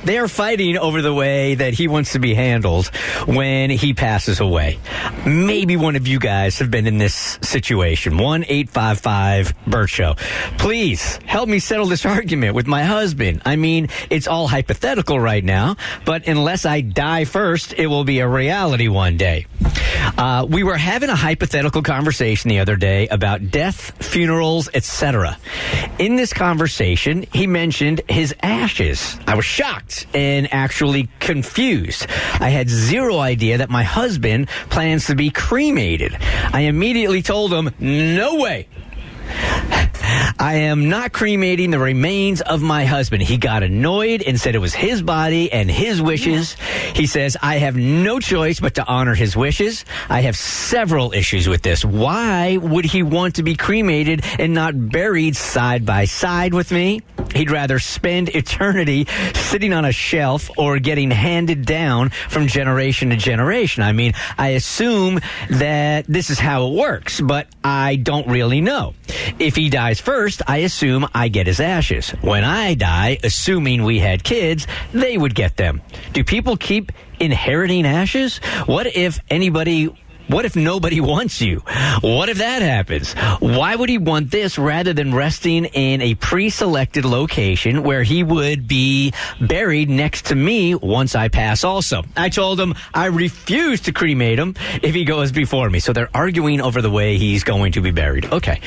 They are fighting over the way that he wants to be handled when he passes away. Maybe one of you guys have been in this situation. 1-855-BERT Show. Please help me settle this argument with my husband. I mean, it's all hypothetical right now, but unless I die first, it will be a reality one day. We were having a hypothetical conversation the other day about death, funerals, etc. In this conversation, he mentioned his ashes. I was shocked and actually confused. I had zero idea that my husband plans to be cremated. I immediately told him, no way. I am not cremating the remains of my husband. He got annoyed and said it was his body and his wishes. He says, I have no choice but to honor his wishes. I have several issues with this. Why would he want to be cremated and not buried side by side with me? He'd rather spend eternity sitting on a shelf or getting handed down from generation to generation. I mean, I assume that this is how it works, but I don't really know. If he dies first, I assume I get his ashes. When I die, assuming we had kids, they would get them. Do people keep inheriting ashes? What if nobody wants you? What if that happens? Why would he want this rather than resting in a pre-selected location where he would be buried next to me once I pass also? I told him I refuse to cremate him if he goes before me. So they're arguing over the way he's going to be buried. Okay.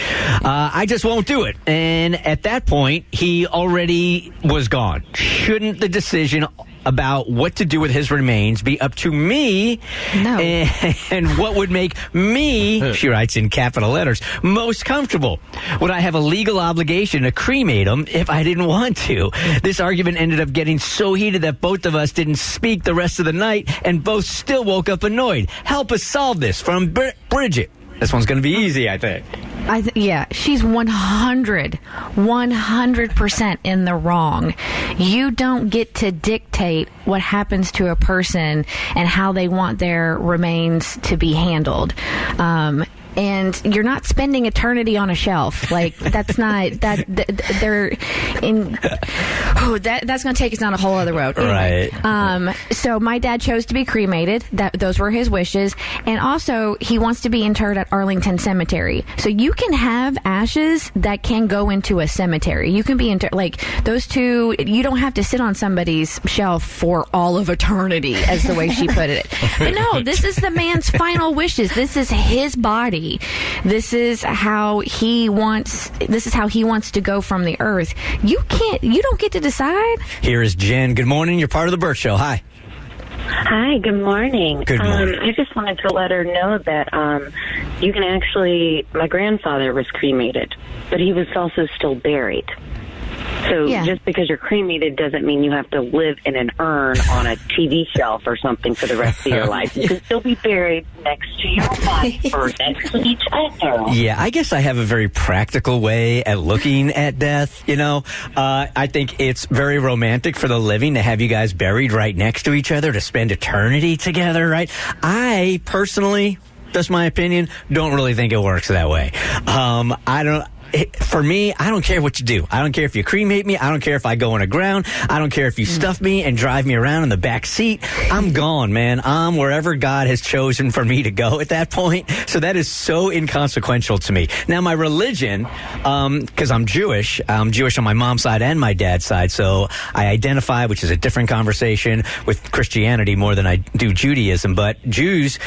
I just won't do it. And at that point, he already was gone. Shouldn't the decision about what to do with his remains be up to me? No. And what would make me, she writes in capital letters, most comfortable? Would I have a legal obligation to cremate him if I didn't want to? This argument ended up getting so heated that both of us didn't speak the rest of the night and both still woke up annoyed. Help us solve this. From Bridget. This one's going to be easy, I think. Yeah, she's 100% in the wrong. You don't get to dictate what happens to a person and how they want their remains to be handled. And you're not spending eternity on a shelf. Like, that's not, they're in, that's going to take us down a whole other road. Anyway, right. So my dad chose to be cremated. Those were his wishes. And also, he wants to be interred at Arlington Cemetery. So you can have ashes that can go into a cemetery. You can be interred, like, those two, you don't have to sit on somebody's shelf for all of eternity, as the way she put it. But no, this is the man's final wishes. This is his body. This is how he wants to go from the earth. You don't get to decide. Here is Jen. Good morning. You're part of the Bert Show. Hi. Hi, good morning. Good morning. I just wanted to let her know that you can actually, my grandfather was cremated, but he was also still buried. So just because you're cremated doesn't mean you have to live in an urn on a TV shelf or something for the rest of your life. You can still be buried next to your wife or next to each other. Yeah, I guess I have a very practical way at looking at death, you know. I think it's very romantic for the living to have you guys buried right next to each other to spend eternity together, right? I personally, just my opinion, don't really think it works that way. For me, I don't care what you do. I don't care if you cremate me. I don't care if I go in the ground. I don't care if you stuff me and drive me around in the back seat. I'm gone, man. I'm wherever God has chosen for me to go at that point. So that is so inconsequential to me. Now, my religion, because I'm Jewish on my mom's side and my dad's side. So I identify, which is a different conversation, with Christianity more than I do Judaism. But Jews,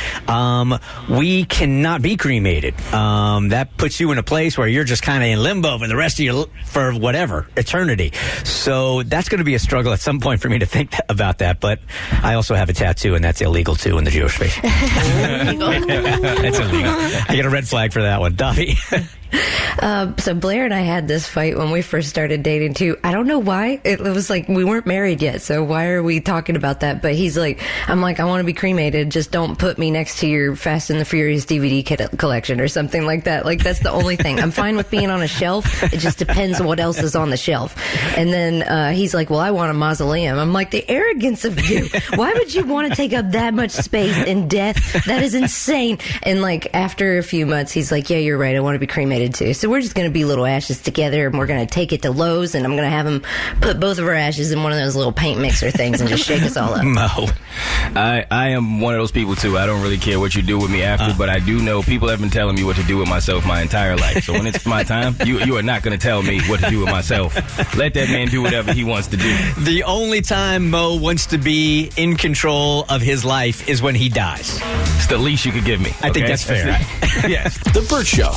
we cannot be cremated. That puts you in a place where you're just kind of in limbo for the rest of your, for whatever, eternity. So that's going to be a struggle at some point for me to think about that. But I also have a tattoo, and that's illegal too in the Jewish faith. That's illegal. I get a red flag for that one. Duffy. So Blair and I had this fight when we first started dating too. I don't know why. It was like we weren't married yet, so why are we talking about that? But he's like, I'm like, I want to be cremated. Just don't put me next to your Fast and the Furious DVD collection or something like that. Like, that's the only thing. I'm fine with being on a shelf. It just depends on what else is on the shelf. And then he's like, well, I want a mausoleum. I'm like, the arrogance of you. Why would you want to take up that much space in death? That is insane. And like, after a few months, he's like, yeah, you're right. I want to be cremated. cremated too. So we're just going to be little ashes together, and we're going to take it to Lowe's, and I'm going to have him put both of our ashes in one of those little paint mixer things and just shake us all up. Mo. I am one of those people too. I don't really care what you do with me after, but I do know people have been telling me what to do with myself my entire life. So when it's my time, you are not going to tell me what to do with myself. Let that man do whatever he wants to do. The only time Mo wants to be in control of his life is when he dies. It's the least you could give me. I think that's fair. Yes. The Bert Show.